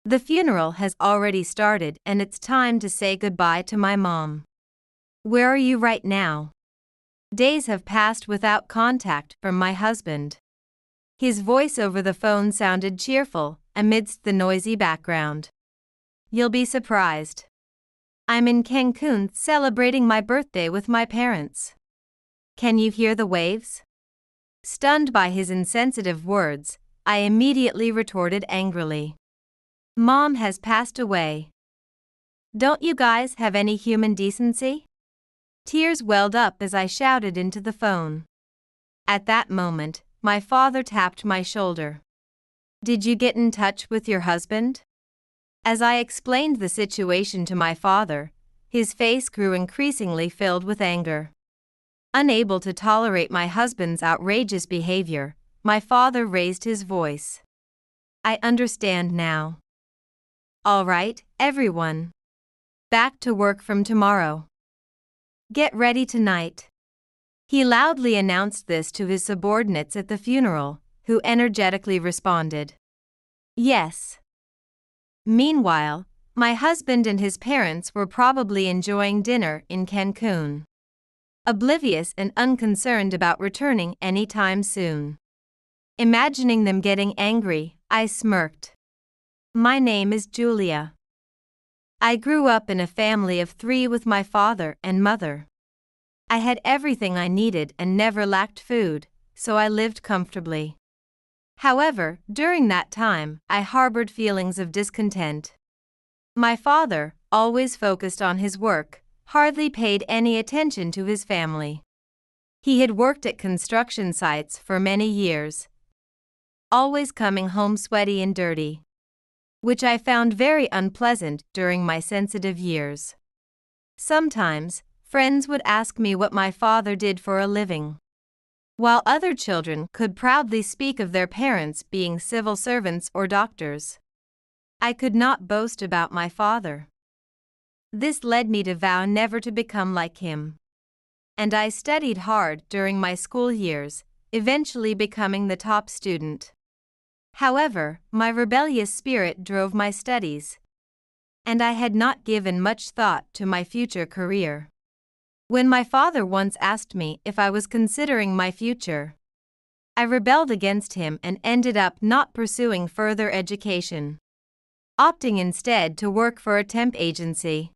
The funeral has already started and it's time to say goodbye to my mom. Where are you right now? Days have passed without contact from my husband. His voice over the phone sounded cheerful amidst the noisy background. You'll be surprised. I'm in Cancun celebrating my birthday with my parents. Can you hear the waves? Stunned by his insensitive words, I immediately retorted angrily. Mom has passed away. Don't you guys have any human decency? Tears welled up as I shouted into the phone. At that moment, my father tapped my shoulder. Did you get in touch with your husband? As I explained the situation to my father, his face grew increasingly filled with anger. Unable to tolerate my husband's outrageous behavior, my father raised his voice. I understand now. All right, everyone. Back to work from tomorrow. Get ready tonight. He loudly announced this to his subordinates at the funeral, who energetically responded. Yes. Meanwhile, my husband and his parents were probably enjoying dinner in Cancun, oblivious and unconcerned about returning anytime soon. Imagining them getting angry, I smirked. My name is Julia. I grew up in a family of 3 with my father and mother. I had everything I needed and never lacked food, so I lived comfortably. However, during that time, I harbored feelings of discontent. My father, always focused on his work, hardly paid any attention to his family. He had worked at construction sites for many years, always coming home sweaty and dirty, which I found very unpleasant during my sensitive years. Sometimes, friends would ask me what my father did for a living, while other children could proudly speak of their parents being civil servants or doctors. I could not boast about my father. This led me to vow never to become like him. And I studied hard during my school years, eventually becoming the top student. However, my rebellious spirit drove my studies, and I had not given much thought to my future career. When my father once asked me if I was considering my future, I rebelled against him and ended up not pursuing further education, opting instead to work for a temp agency.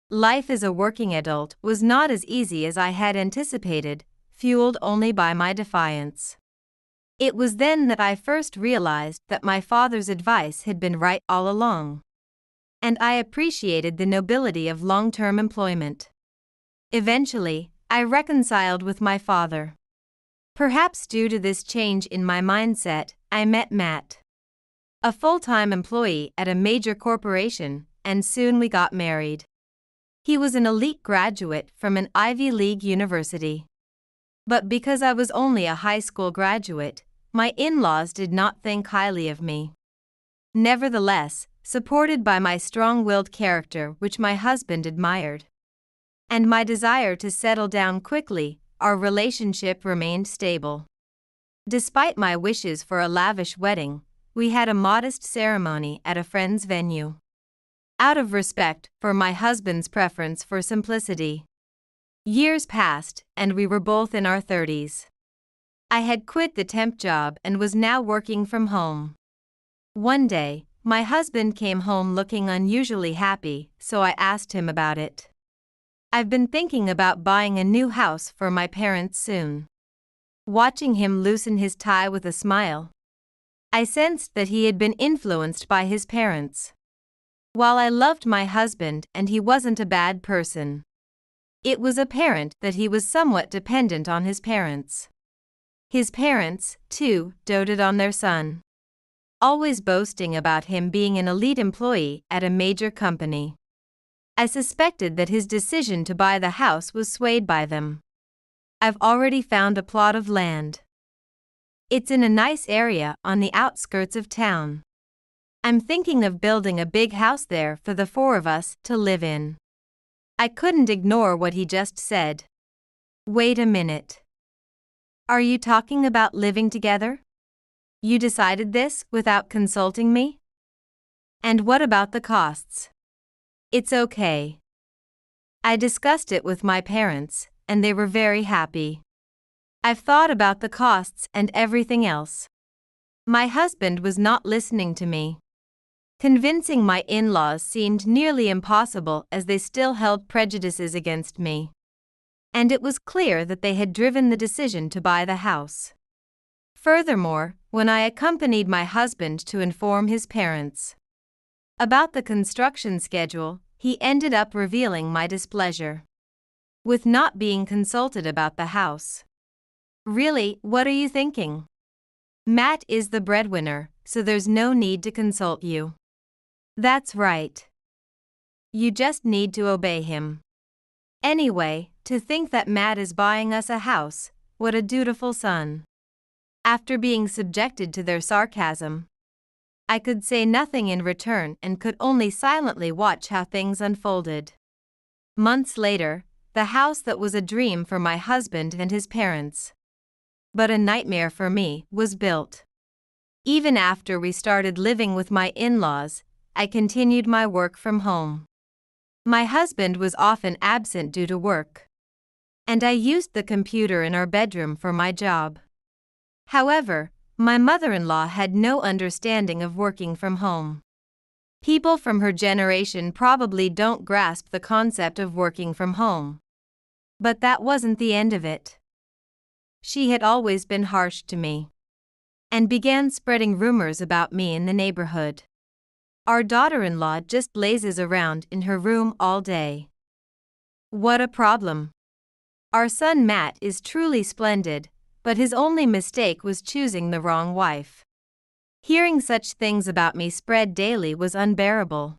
Life as a working adult was not as easy as I had anticipated, fueled only by my defiance. It was then that I first realized that my father's advice had been right all along, and I appreciated the nobility of long-term employment. Eventually, I reconciled with my father. Perhaps due to this change in my mindset, I met Matt, a full-time employee at a major corporation, and soon we got married. He was an elite graduate from an Ivy League university. But because I was only a high school graduate, my in-laws did not think highly of me. Nevertheless, supported by my strong-willed character which my husband admired, and my desire to settle down quickly, our relationship remained stable. Despite my wishes for a lavish wedding, we had a modest ceremony at a friend's venue, out of respect for my husband's preference for simplicity. Years passed, and we were both in our 30s. I had quit the temp job and was now working from home. One day, my husband came home looking unusually happy, so I asked him about it. I've been thinking about buying a new house for my parents soon. Watching him loosen his tie with a smile, I sensed that he had been influenced by his parents. While I loved my husband and he wasn't a bad person, it was apparent that he was somewhat dependent on his parents. His parents, too, doted on their son, always boasting about him being an elite employee at a major company. I suspected that his decision to buy the house was swayed by them. I've already found a plot of land. It's in a nice area on the outskirts of town. I'm thinking of building a big house there for the 4 of us to live in. I couldn't ignore what he just said. Wait a minute. Are you talking about living together? You decided this without consulting me? And what about the costs? It's okay. I discussed it with my parents, and they were very happy. I've thought about the costs and everything else. My husband was not listening to me. Convincing my in-laws seemed nearly impossible as they still held prejudices against me. And it was clear that they had driven the decision to buy the house. Furthermore, when I accompanied my husband to inform his parents about the construction schedule, he ended up revealing my displeasure with not being consulted about the house. Really, what are you thinking? Matt is the breadwinner, so there's no need to consult you. That's right. You just need to obey him. Anyway, to think that Matt is buying us a house, what a dutiful son. After being subjected to their sarcasm, I could say nothing in return and could only silently watch how things unfolded. Months later, the house that was a dream for my husband and his parents, but a nightmare for me, was built. Even after we started living with my in-laws, I continued my work from home. My husband was often absent due to work, and I used the computer in our bedroom for my job. However, my mother-in-law had no understanding of working from home. People from her generation probably don't grasp the concept of working from home. But that wasn't the end of it. She had always been harsh to me and began spreading rumors about me in the neighborhood. Our daughter-in-law just lazes around in her room all day. What a problem. Our son Matt is truly splendid, but his only mistake was choosing the wrong wife. Hearing such things about me spread daily was unbearable.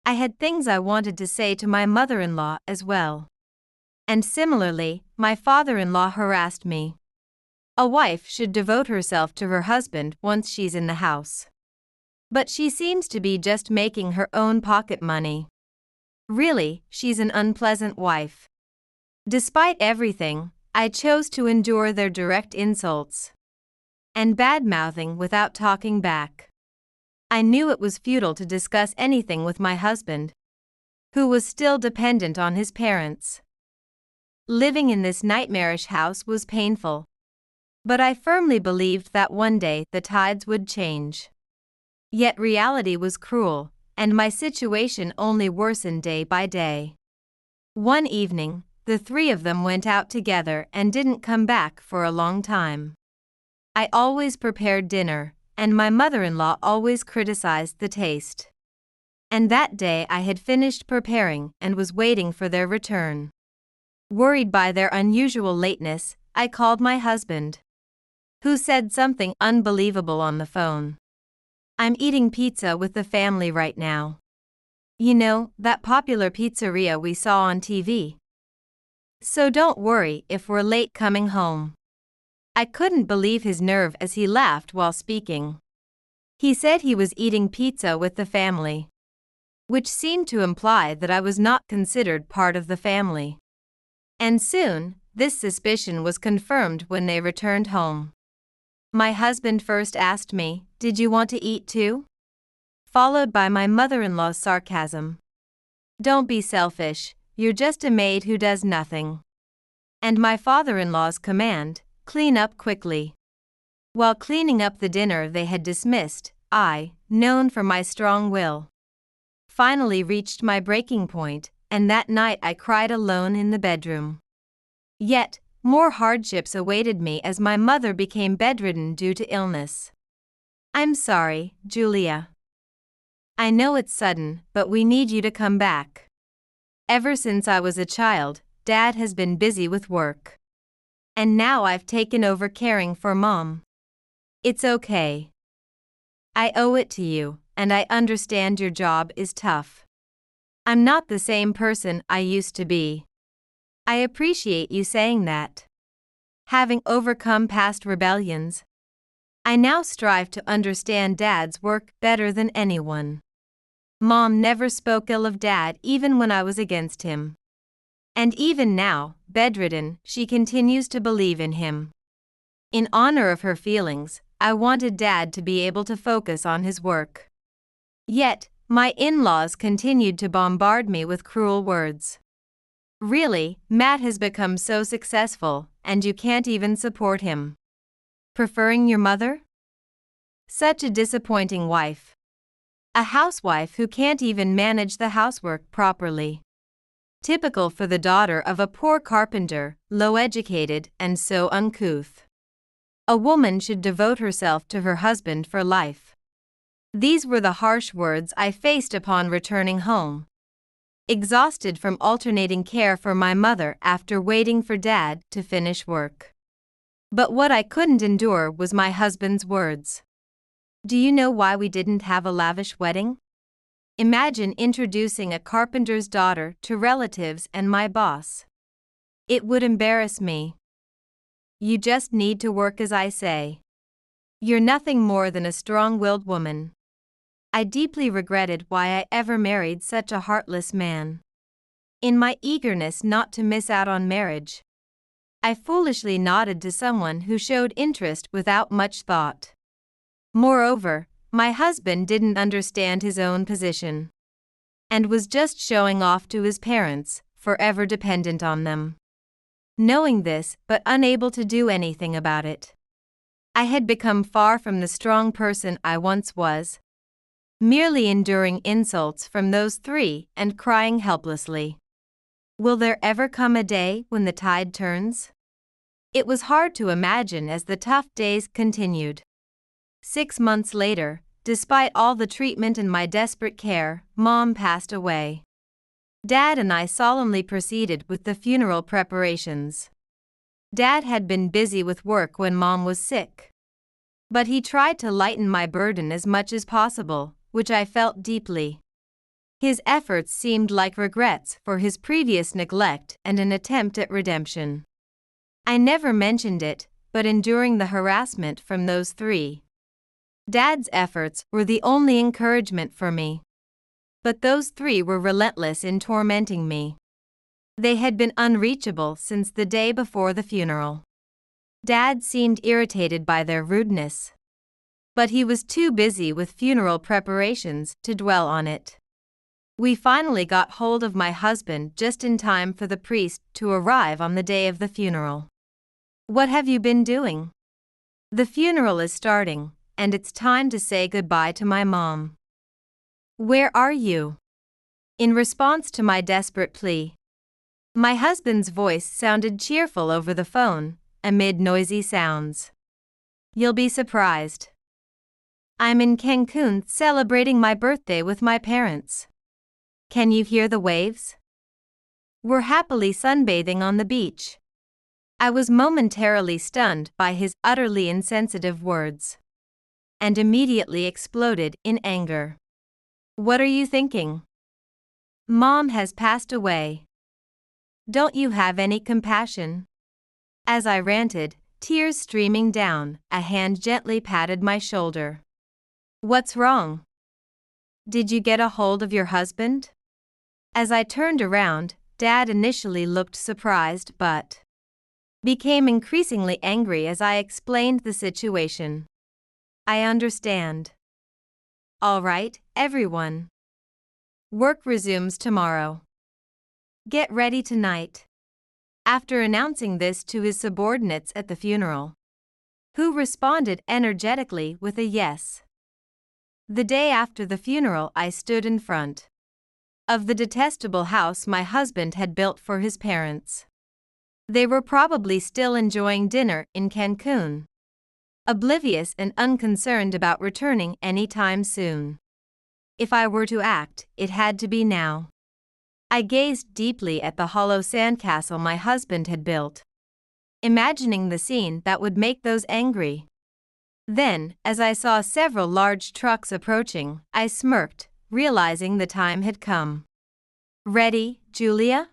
I had things I wanted to say to my mother-in-law as well. And similarly, my father-in-law harassed me. A wife should devote herself to her husband once she's in the house. But she seems to be just making her own pocket money. Really, she's an unpleasant wife. Despite everything, I chose to endure their direct insults and bad-mouthing without talking back. I knew it was futile to discuss anything with my husband, who was still dependent on his parents. Living in this nightmarish house was painful, but I firmly believed that one day the tides would change. Yet reality was cruel, and my situation only worsened day by day. One evening, the three of them went out together and didn't come back for a long time. I always prepared dinner, and my mother-in-law always criticized the taste. And that day I had finished preparing and was waiting for their return. Worried by their unusual lateness, I called my husband, who said something unbelievable on the phone. I'm eating pizza with the family right now. You know, that popular pizzeria we saw on TV. So don't worry if we're late coming home. I couldn't believe his nerve as he laughed while speaking. He said he was eating pizza with the family, which seemed to imply that I was not considered part of the family. And soon, this suspicion was confirmed when they returned home. My husband first asked me, "Did you want to eat too?" Followed by my mother-in-law's sarcasm. "Don't be selfish, you're just a maid who does nothing." And my father-in-law's command, "Clean up quickly." While cleaning up the dinner they had dismissed, I, known for my strong will, finally reached my breaking point, and that night I cried alone in the bedroom. Yet, more hardships awaited me as my mother became bedridden due to illness. "I'm sorry, Julia. I know it's sudden, but we need you to come back. Ever since I was a child, Dad has been busy with work. And now I've taken over caring for Mom. It's okay. I owe it to you, and I understand your job is tough. I'm not the same person I used to be. I appreciate you saying that. Having overcome past rebellions, I now strive to understand Dad's work better than anyone. Mom never spoke ill of Dad even when I was against him. And even now, bedridden, she continues to believe in him. In honor of her feelings, I wanted Dad to be able to focus on his work. Yet, my in-laws continued to bombard me with cruel words. Really, Matt has become so successful, and you can't even support him. Preferring your mother? Such a disappointing wife. A housewife who can't even manage the housework properly. Typical for the daughter of a poor carpenter, low-educated and so uncouth. A woman should devote herself to her husband for life. These were the harsh words I faced upon returning home. Exhausted from alternating care for my mother after waiting for Dad to finish work. But what I couldn't endure was my husband's words. Do you know why we didn't have a lavish wedding? Imagine introducing a carpenter's daughter to relatives and my boss. It would embarrass me. You just need to work as I say. You're nothing more than a strong-willed woman. I deeply regretted why I ever married such a heartless man. In my eagerness not to miss out on marriage, I foolishly nodded to someone who showed interest without much thought. Moreover, my husband didn't understand his own position and was just showing off to his parents, forever dependent on them. Knowing this, but unable to do anything about it, I had become far from the strong person I once was, merely enduring insults from those three and crying helplessly. Will there ever come a day when the tide turns? It was hard to imagine as the tough days continued. 6 months later, despite all the treatment and my desperate care, Mom passed away. Dad and I solemnly proceeded with the funeral preparations. Dad had been busy with work when Mom was sick. But he tried to lighten my burden as much as possible, which I felt deeply. His efforts seemed like regrets for his previous neglect and an attempt at redemption. I never mentioned it, but enduring the harassment from those three, Dad's efforts were the only encouragement for me. But those three were relentless in tormenting me. They had been unreachable since the day before the funeral. Dad seemed irritated by their rudeness, but he was too busy with funeral preparations to dwell on it. We finally got hold of my husband just in time for the priest to arrive on the day of the funeral. What have you been doing? The funeral is starting, and it's time to say goodbye to my mom. Where are you? In response to my desperate plea, my husband's voice sounded cheerful over the phone, amid noisy sounds. You'll be surprised. I'm in Cancun celebrating my birthday with my parents. Can you hear the waves? We're happily sunbathing on the beach. I was momentarily stunned by his utterly insensitive words, and immediately exploded in anger. What are you thinking? Mom has passed away. Don't you have any compassion? As I ranted, tears streaming down, a hand gently patted my shoulder. What's wrong? Did you get a hold of your husband? As I turned around, Dad initially looked surprised but became increasingly angry as I explained the situation. I understand. All right, everyone. Work resumes tomorrow. Get ready tonight. After announcing this to his subordinates at the funeral, who responded energetically with a yes. The day after the funeral, I stood in front of the detestable house my husband had built for his parents. They were probably still enjoying dinner in Cancun, oblivious and unconcerned about returning any time soon. If I were to act, it had to be now. I gazed deeply at the hollow sandcastle my husband had built, imagining the scene that would make those angry. Then, as I saw several large trucks approaching, I smirked, realizing the time had come. Ready, Julia?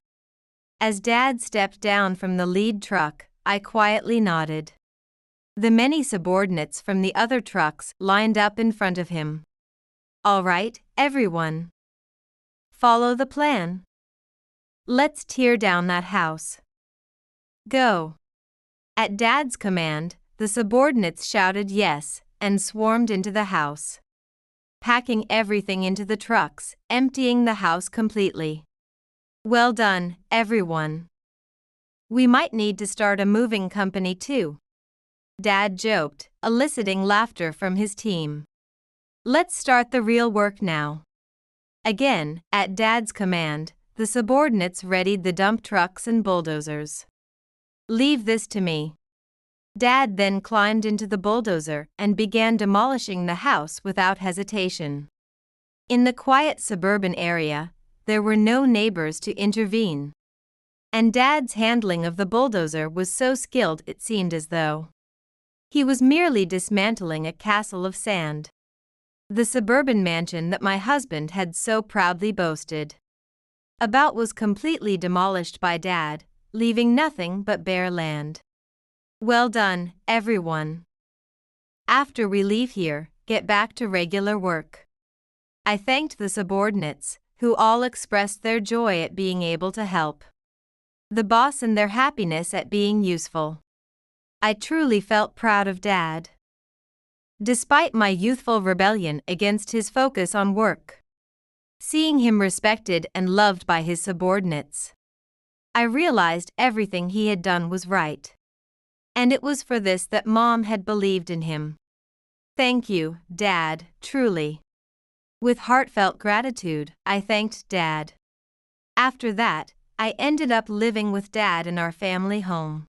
As Dad stepped down from the lead truck, I quietly nodded. The many subordinates from the other trucks lined up in front of him. All right, everyone. Follow the plan. Let's tear down that house. Go. At Dad's command, the subordinates shouted yes and swarmed into the house. packing everything into the trucks, emptying the house completely. Well done, everyone. We might need to start a moving company too. Dad joked, eliciting laughter from his team. Let's start the real work now. Again, at Dad's command, the subordinates readied the dump trucks and bulldozers. Leave this to me. Dad then climbed into the bulldozer and began demolishing the house without hesitation. In the quiet suburban area, there were no neighbors to intervene. And Dad's handling of the bulldozer was so skilled it seemed as though he was merely dismantling a castle of sand. The suburban mansion that my husband had so proudly boasted about was completely demolished by Dad, leaving nothing but bare land. Well done, everyone. After we leave here, get back to regular work. I thanked the subordinates, who all expressed their joy at being able to help the boss and their happiness at being useful. I truly felt proud of Dad. Despite my youthful rebellion against his focus on work, seeing him respected and loved by his subordinates, I realized everything he had done was right. And it was for this that Mom had believed in him. Thank you, Dad, truly. With heartfelt gratitude, I thanked Dad. After that, I ended up living with Dad in our family home.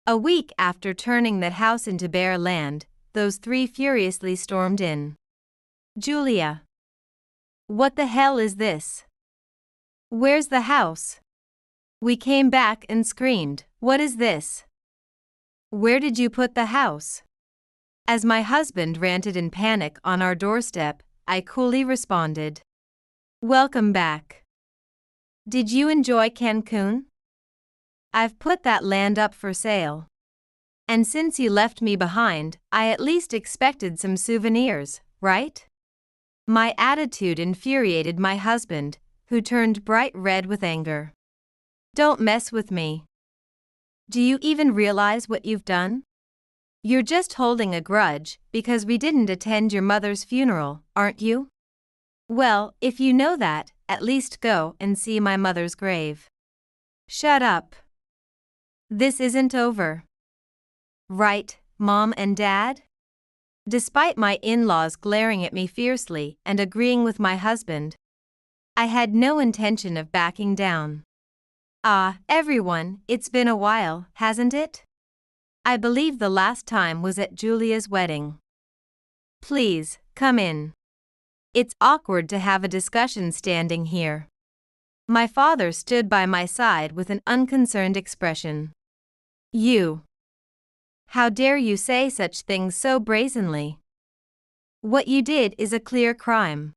A week after turning that house into bare land, those three furiously stormed in. Julia. What the hell is this? Where's the house? We came back and screamed, what is this? Where did you put the house? As my husband ranted in panic on our doorstep, I coolly responded. Welcome back. Did you enjoy Cancun? I've put that land up for sale. And since you left me behind, I at least expected some souvenirs, right? My attitude infuriated my husband, who turned bright red with anger. Don't mess with me. Do you even realize what you've done? You're just holding a grudge because we didn't attend your mother's funeral, aren't you? Well, if you know that, at least go and see my mother's grave. Shut up. This isn't over. Right, Mom and Dad? Despite my in-laws glaring at me fiercely and agreeing with my husband, I had no intention of backing down. Ah, everyone, it's been a while, hasn't it? I believe the last time was at Julia's wedding. Please, come in. It's awkward to have a discussion standing here. My father stood by my side with an unconcerned expression. You. How dare you say such things so brazenly? What you did is a clear crime.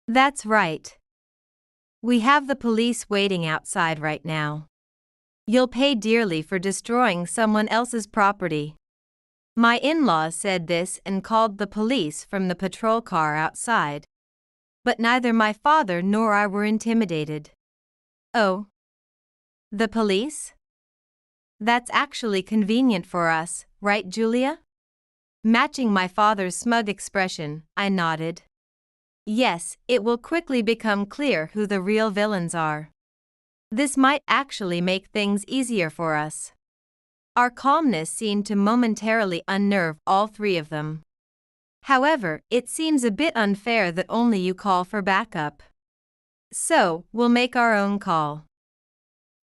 That's right. We have the police waiting outside right now. You'll pay dearly for destroying someone else's property. My in-laws said this and called the police from the patrol car outside. But neither my father nor I were intimidated. Oh. The police? That's actually convenient for us, right, Julia? Matching my father's smug expression, I nodded. Yes, it will quickly become clear who the real villains are. This might actually make things easier for us. Our calmness seemed to momentarily unnerve all three of them. However, it seems a bit unfair that only you call for backup. So, we'll make our own call.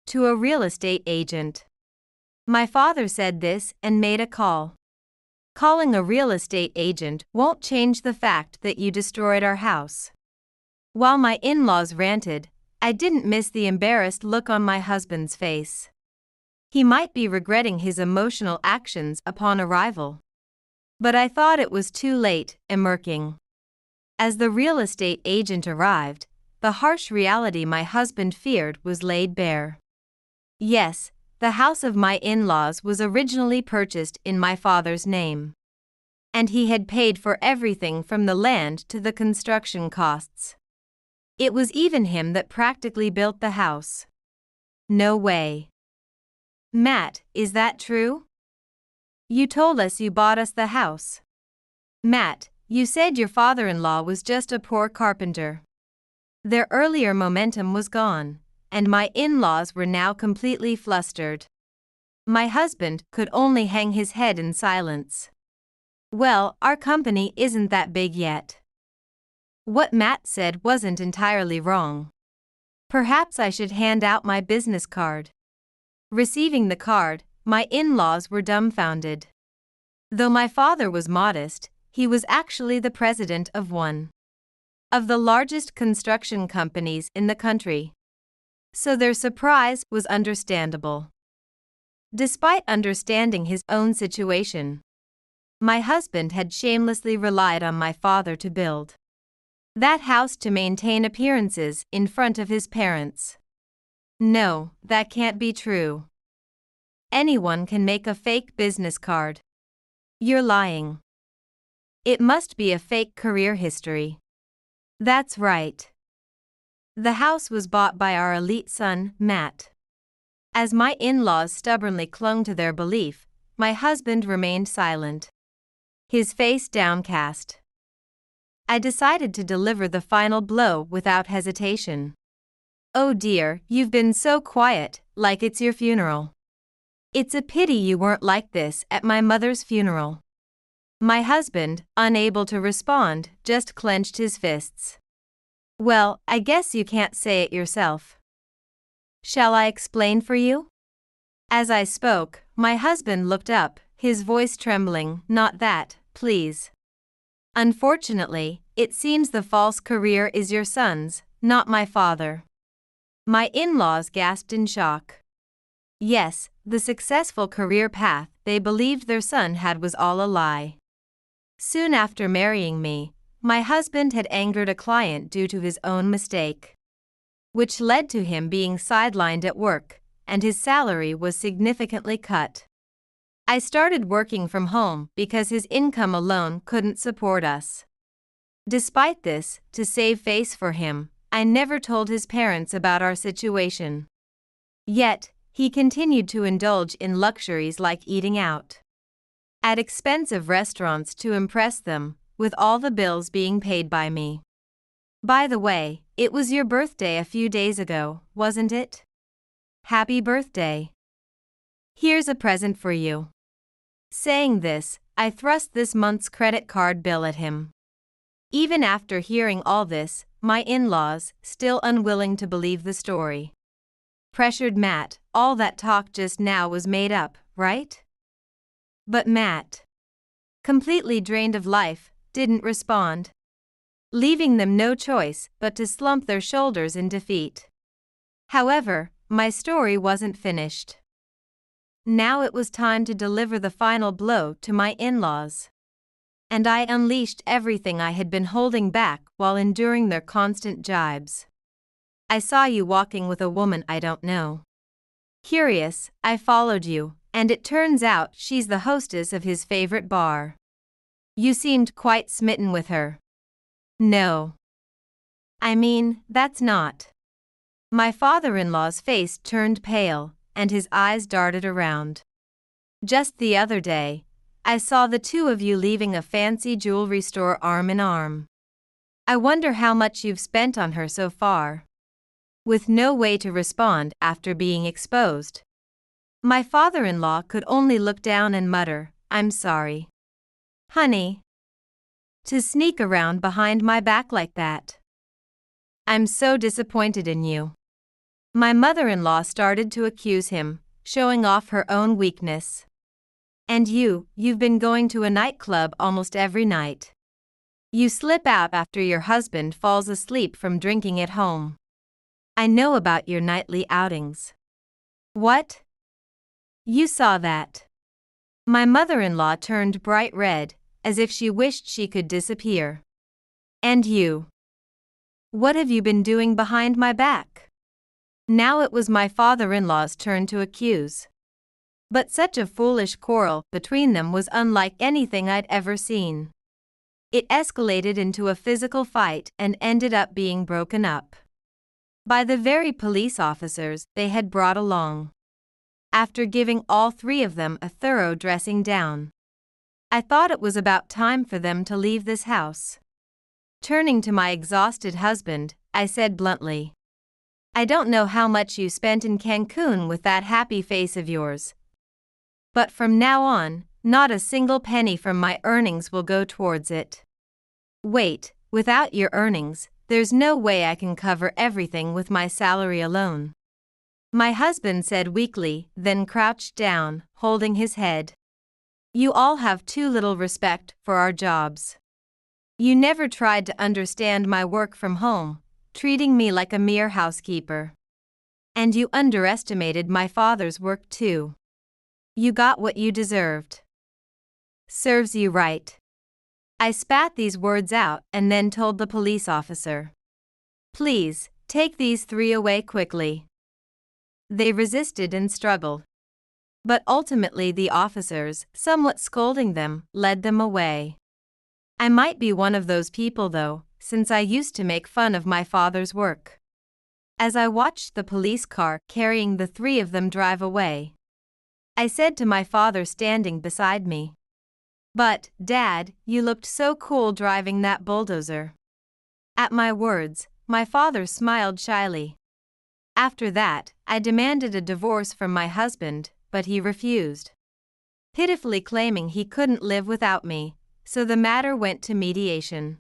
To a real estate agent. My father said this and made a call. Calling a real estate agent won't change the fact that you destroyed our house. While my in-laws ranted, I didn't miss the embarrassed look on my husband's face. He might be regretting his emotional actions upon arrival. But I thought it was too late, emerking. As the real estate agent arrived, the harsh reality my husband feared was laid bare. Yes, the house of my in-laws was originally purchased in my father's name. And he had paid for everything from the land to the construction costs. It was even him that practically built the house. No way. Matt, is that true? You told us you bought us the house. Matt, you said your father-in-law was just a poor carpenter. Their earlier momentum was gone, and my in-laws were now completely flustered. My husband could only hang his head in silence. Well, our company isn't that big yet. What Matt said wasn't entirely wrong. Perhaps I should hand out my business card. Receiving the card, my in-laws were dumbfounded. Though my father was modest, he was actually the president of one of the largest construction companies in the country. So their surprise was understandable. Despite understanding his own situation, my husband had shamelessly relied on my father to build that house to maintain appearances in front of his parents. No, that can't be true. Anyone can make a fake business card. You're lying. It must be a fake career history. That's right. The house was bought by our elite son, Matt. As my in-laws stubbornly clung to their belief, my husband remained silent, his face downcast. I decided to deliver the final blow without hesitation. Oh dear, you've been so quiet, like it's your funeral. It's a pity you weren't like this at my mother's funeral. My husband, unable to respond, just clenched his fists. Well, I guess you can't say it yourself. Shall I explain for you? As I spoke, my husband looked up, his voice trembling. Not that, please. Unfortunately, it seems the false career is your son's, not my father. My in-laws gasped in shock. Yes, the successful career path they believed their son had was all a lie. Soon after marrying me, my husband had angered a client due to his own mistake, which led to him being sidelined at work, and his salary was significantly cut. I started working from home because his income alone couldn't support us. Despite this, to save face for him, I never told his parents about our situation. Yet, he continued to indulge in luxuries like eating out at expensive restaurants to impress them, with all the bills being paid by me. By the way, it was your birthday a few days ago, wasn't it? Happy birthday. Here's a present for you. Saying this, I thrust this month's credit card bill at him. Even after hearing all this, my in-laws, still unwilling to believe the story, pressured Matt. All that talk just now was made up, right? But Matt, completely drained of life, didn't respond, leaving them no choice but to slump their shoulders in defeat. However, my story wasn't finished. Now it was time to deliver the final blow to my in-laws. And I unleashed everything I had been holding back while enduring their constant jibes. I saw you walking with a woman I don't know. Curious, I followed you, and it turns out she's the hostess of his favorite bar. You seemed quite smitten with her. No. I mean, that's not. My father-in-law's face turned pale, and his eyes darted around. Just the other day, I saw the two of you leaving a fancy jewelry store arm in arm. I wonder how much you've spent on her so far. With no way to respond after being exposed, my father-in-law could only look down and mutter, "I'm sorry. Honey. To sneak around behind my back like that. I'm so disappointed in you." My mother-in-law started to accuse him, showing off her own weakness. And you've been going to a nightclub almost every night. You slip out after your husband falls asleep from drinking at home. I know about your nightly outings. What? You saw that. My mother-in-law turned bright red, as if she wished she could disappear. And you? What have you been doing behind my back? Now it was my father-in-law's turn to accuse. But such a foolish quarrel between them was unlike anything I'd ever seen. It escalated into a physical fight and ended up being broken up by the very police officers they had brought along, after giving all three of them a thorough dressing down. I thought it was about time for them to leave this house. Turning to my exhausted husband, I said bluntly, "I don't know how much you spent in Cancun with that happy face of yours. But from now on, not a single penny from my earnings will go towards it." "Wait, without your earnings, there's no way I can cover everything with my salary alone," my husband said weakly, then crouched down, holding his head. "You all have too little respect for our jobs. You never tried to understand my work from home, treating me like a mere housekeeper. And you underestimated my father's work too. You got what you deserved. Serves you right." I spat these words out and then told the police officer, "Please, take these three away quickly." They resisted and struggled. But ultimately the officers, somewhat scolding them, led them away. I might be one of those people though, since I used to make fun of my father's work. As I watched the police car carrying the three of them drive away, I said to my father standing beside me, "But, Dad, you looked so cool driving that bulldozer." At my words, my father smiled shyly. After that, I demanded a divorce from my husband, but he refused, pitifully claiming he couldn't live without me, so the matter went to mediation.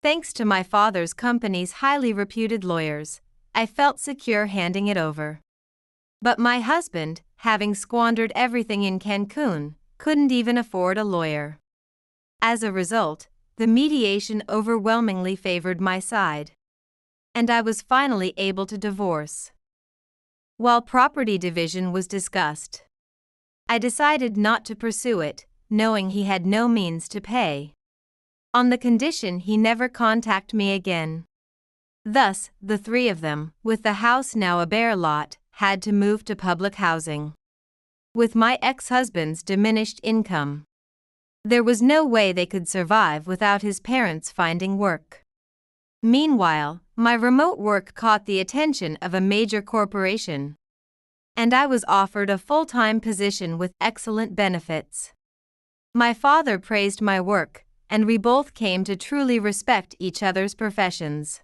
Thanks to my father's company's highly reputed lawyers, I felt secure handing it over. But my husband, having squandered everything in Cancun, couldn't even afford a lawyer. As a result, the mediation overwhelmingly favored my side, and I was finally able to divorce. While property division was discussed, I decided not to pursue it, knowing he had no means to pay, on the condition he never contact me again. Thus, the three of them, with the house now a bare lot, had to move to public housing. With my ex-husband's diminished income, there was no way they could survive without his parents finding work. Meanwhile, my remote work caught the attention of a major corporation, and I was offered a full-time position with excellent benefits. My father praised my work, and we both came to truly respect each other's professions.